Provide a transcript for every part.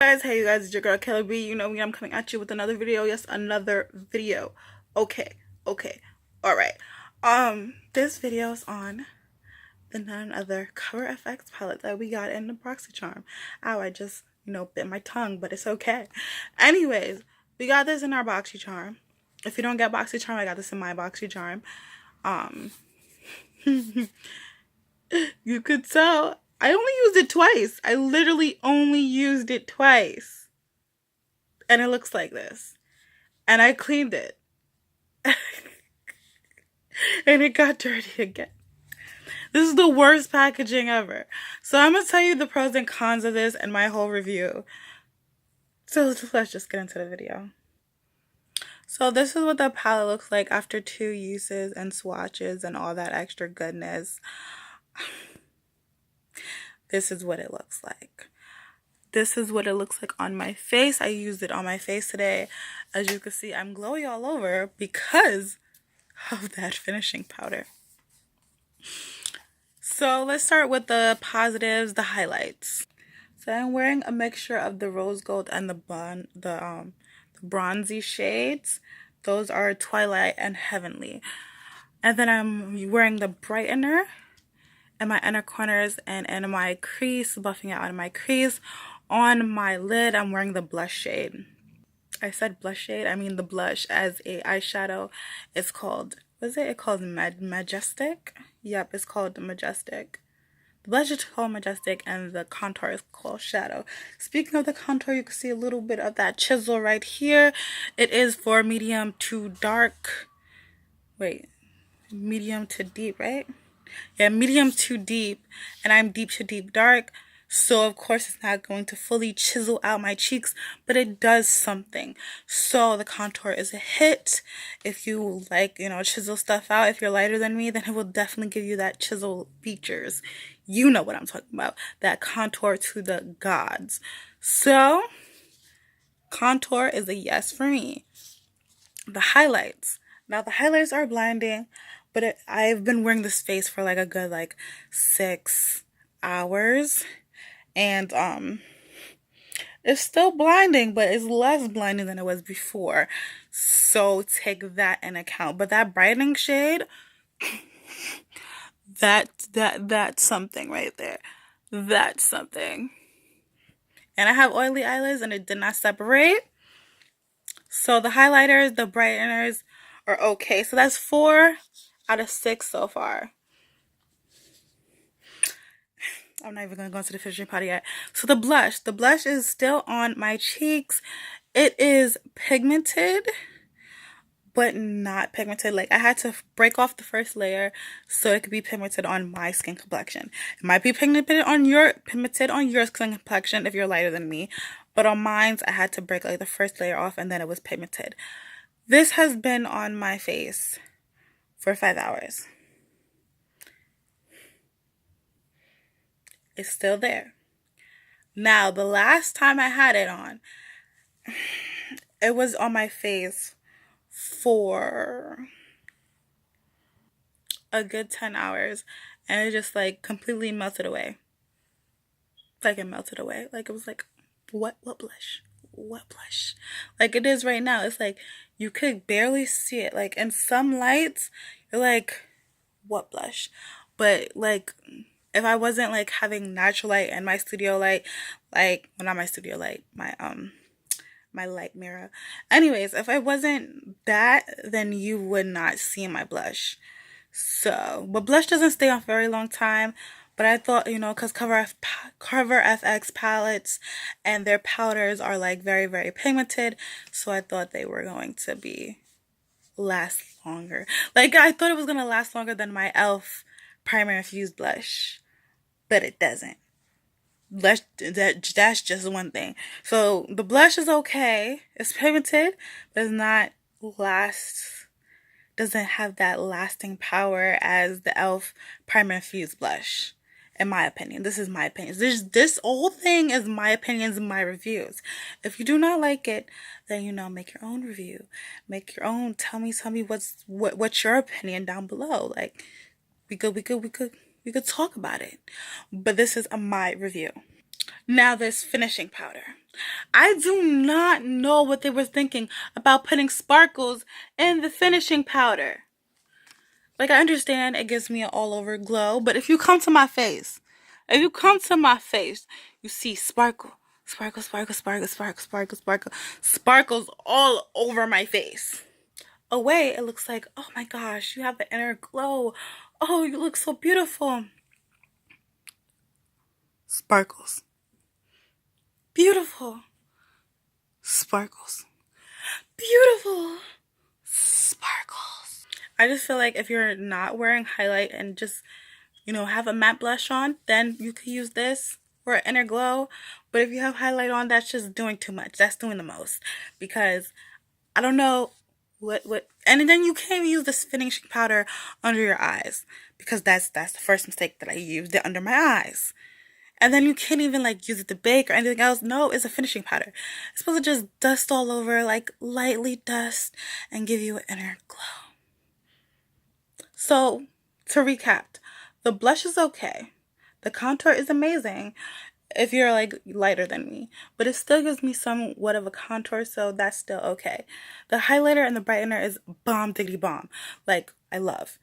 Guys, hey you guys, it's your girl Kelly B. You know me, I'm coming at you with another video. Yes, another video. Okay, all right. This video is on the none other Cover FX palette that we got in the BoxyCharm. Ow, I just bit my tongue, but it's okay. Anyways, we got this in our BoxyCharm. If you don't get BoxyCharm, I got this in my BoxyCharm. You could tell I only used it twice. I literally only used it twice. And it looks like this. And I cleaned it. And it got dirty again. This is the worst packaging ever. So I'm going to tell you the pros and cons of this and my whole review. So let's just get into the video. So this is what the palette looks like after 2 uses and swatches and all that extra goodness. This is what it looks like. This is what it looks like on my face. I used it on my face today. As you can see, I'm glowy all over because of that finishing powder. So let's start with the positives, the highlights. So I'm wearing a mixture of the rose gold and the bronzy shades. Those are Twilight and Heavenly. And then I'm wearing the brightener in my inner corners and in my crease, buffing out in my crease. On my lid, I'm wearing the blush shade. I said blush shade, I mean the blush as a eyeshadow. It's called, what is it? It's called Majestic? Yep, it's called Majestic. The blush is called Majestic and the contour is called Shadow. Speaking of the contour, you can see a little bit of that chisel right here. It is for medium to dark. Wait, medium to deep, right? Yeah, medium to deep, and I'm deep to deep dark. So of course it's not going to fully chisel out my cheeks, but it does something. So the contour is a hit. If you like, chisel stuff out, if you're lighter than me, then it will definitely give you that chisel features. You know what I'm talking about. That contour to the gods. So contour is a yes for me. The highlights. Now the highlights are blinding, but I've been wearing this face for like a good 6 hours. And it's still blinding, but it's less blinding than it was before. So take that in account. But that brightening shade, that's something right there. That's something. And I have oily eyelids and it did not separate. So the highlighters, the brighteners are okay. So that's 4 out of 6 so far. I'm not even going to go into the finishing powder yet. So the blush is still on my cheeks. It is pigmented, but not pigmented. Like, I had to break off the first layer so it could be pigmented on my skin complexion. It might be pigmented on your skin complexion if you're lighter than me, but on mine, I had to break the first layer off and then it was pigmented. This has been on my face for 5 hours. It's still there. Now, the last time I had it on, it was on my face for a good 10 hours. And it just completely melted away. It melted away. It was what blush? What blush? It is right now. It's you could barely see it. In some lights, you're what blush? But if I wasn't having natural light and my studio light, well, not my studio light, my light mirror. Anyways, if I wasn't that, then you would not see my blush. So, but blush doesn't stay on for a very long time. But I thought, because Cover FX palettes and their powders are very, very pigmented, so I thought they were going to last longer. I thought it was gonna last longer than my e.l.f. primer infused blush. But it doesn't. That's just one thing. So the blush is okay. It's pigmented, but it's not doesn't have that lasting power as the e.l.f. primer infused blush. In my opinion. This is my opinion. This whole thing is my opinions and my reviews. If you do not like it, then make your own review. Make your own. Tell me what's your opinion down below. We could talk about it. But this is my review. Now this finishing powder. I do not know what they were thinking about putting sparkles in the finishing powder. Like, I understand it gives me an all over glow, but if you come to my face, you see sparkle, sparkle, sparkle, sparkle, sparkle, sparkle, sparkle, sparkles all over my face. Away, it looks like, oh my gosh, you have the inner glow. Oh, you look so beautiful. Sparkles. Beautiful. Sparkles. Beautiful. Sparkles. I just feel like if you're not wearing highlight and just, have a matte blush on, then you could use this for an inner glow. But if you have highlight on, that's just doing too much. That's doing the most. Because I don't know what and then you can't even use this finishing powder under your eyes, because that's the first mistake that I used it under my eyes. And then you can't even like use it to bake or anything else. No, it's a finishing powder. It's supposed to just dust all over, like lightly dust, and give you an inner glow. So, to recap, the blush is okay. The contour is amazing if you're like lighter than me, but it still gives me somewhat of a contour, so that's still okay. The highlighter and the brightener is bomb diggity bomb. Like, I love.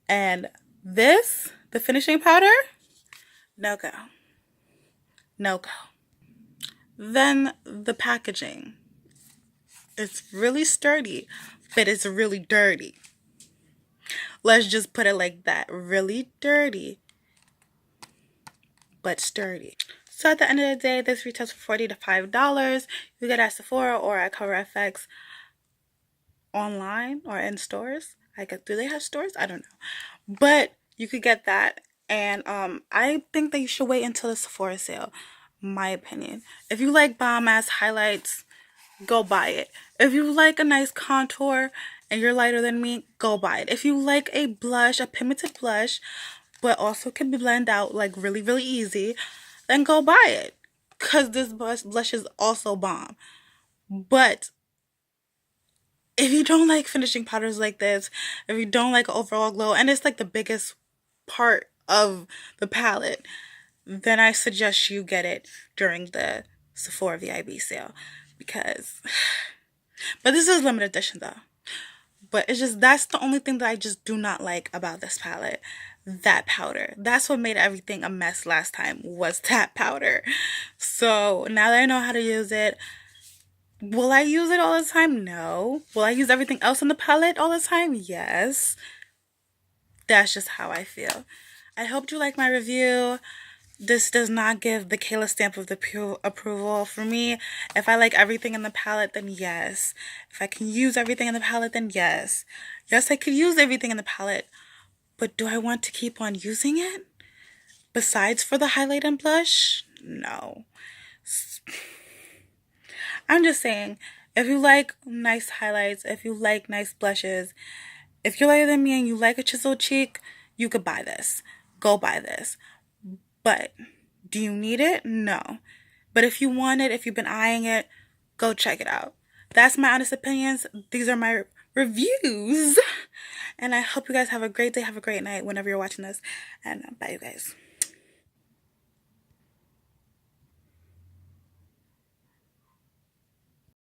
And this, the finishing powder, no go. No go. Then the packaging. It's really sturdy, but it's really dirty. Let's just put it like that. Really dirty, but sturdy. So at the end of the day, this retails for $40 to $5. You get at Sephora or at CoverFX online or in stores. Do they have stores? I don't know. But you could get that. And I think that you should wait until the Sephora sale. My opinion. If you like bomb ass highlights, go buy it. If you like a nice contour and you're lighter than me, go buy it. If you like a blush, a pigmented blush, but also can be blended out like really, really easy, then go buy it. Because this blush is also bomb. But if you don't like finishing powders like this, if you don't like overall glow, and it's like the biggest part of the palette, then I suggest you get it during the Sephora VIB sale. But this is limited edition though. But it's just, that's the only thing that I just do not like about this palette. That powder. That's what made everything a mess last time, was that powder. So now that I know how to use it, will I use it all the time? No. Will I use everything else in the palette all the time? Yes. That's just how I feel. I hope you like my review. This does not give the Kayla stamp of the approval. For me, if I like everything in the palette, then yes. If I can use everything in the palette, then yes. Yes, I could use everything in the palette. But do I want to keep on using it? Besides for the highlight and blush? No. I'm just saying, if you like nice highlights, if you like nice blushes, if you're lighter than me and you like a chiseled cheek, you could buy this. Go buy this. But do you need it? No. But if you want it, if you've been eyeing it, go check it out. That's my honest opinions. These are my reviews. And I hope you guys have a great day, have a great night whenever you're watching this. And bye, you guys.